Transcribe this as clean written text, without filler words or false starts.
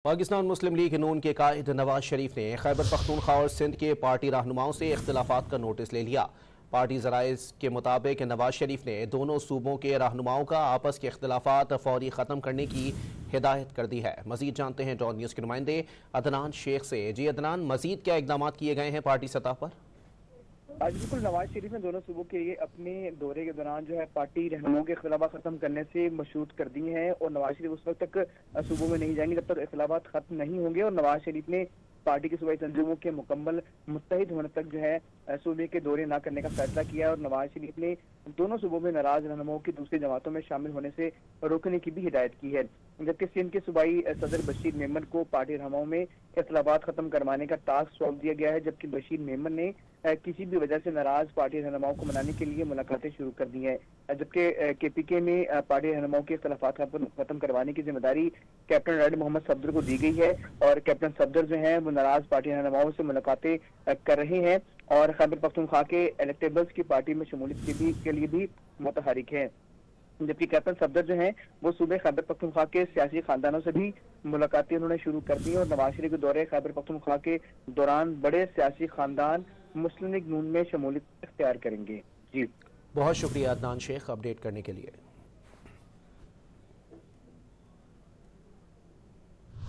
पाकिस्तान मुस्लिम league नून के कायद नवाज शरीफ ने खैबर पख्तूनख्वा और सिंध के पार्टी रहनुमाओं से इख्तिलाफात का नोटिस ले लिया। पार्टी ज़राए के मुताबिक नवाज शरीफ ने दोनों सूबों के रहनुमाओं का आपस के इख्तिलाफात फौरी ख़त्म करने की हिदायत कर दी है। मजीद जानते हैं डॉन न्यूज़ के नुमाइंदे अदनान शेख से। जी अदनान, मजीद क्या इकदाम किए गए हैं पार्टी सतह पर? आज बिल्कुल नवाज शरीफ ने दोनों सूबों के लिए अपने दौरे के दौरान जो है पार्टी रहनुमाओं के खिलाफत खत्म करने से मशरूत कर दी हैं और नवाज शरीफ उस वक्त तक सूबों में नहीं जाएंगे जब तक इख्तिलाफात खत्म नहीं होंगे। और नवाज शरीफ ने पार्टी की सूबाई तंजीमों के मुकम्मल मुत्तहिद होने तक जो है सूबे के दौरे न करने का फैसला किया और नवाज शरीफ ने दोनों सूबों में नाराज रहनुमाओं की दूसरी जमातों में शामिल होने से रोकने की भी हिदायत की है। जबकि सिंध के सूबाई सदर बशीर मेमन को पार्टी रहनुमाओं में इख्तिलाफात खत्म करवाने का टास्क सौंप दिया गया है, जबकि बशीर मेमन ने किसी भी वजह से नाराज पार्टी रहनुमाओं को मनाने के लिए मुलाकातें शुरू कर दी हैं। जबकि KPK में पार्टी रहनुमाओं के इख्तिलाफात खत्म करवाने की जिम्मेदारी कैप्टन राइड मोहम्मद सफदर को दी गई है और कैप्टन सफदर जो है वो नाराज पार्टी रहनुमाओं से मुलाकातें कर रहे हैं और खैबर पख्तूनख्वा के इलेक्टेबल्स की पार्टी में शमूलियत के लिए भी मुतहरिक है। जबकि कैप्टन सफदर जो हैं वो सूबे खैबर पख्तूनख्वा के सियासी खानदानों से भी मुलाकातें उन्होंने शुरू कर दी और नवाज शरीफ के दौरे खैबर पख्तूनख्वा के दौरान बड़े सियासी खानदान मुस्लिम लीग नून में शमूलियत इख्तियार करेंगे। जी बहुत शुक्रिया अदनान शेख अपडेट करने के लिए।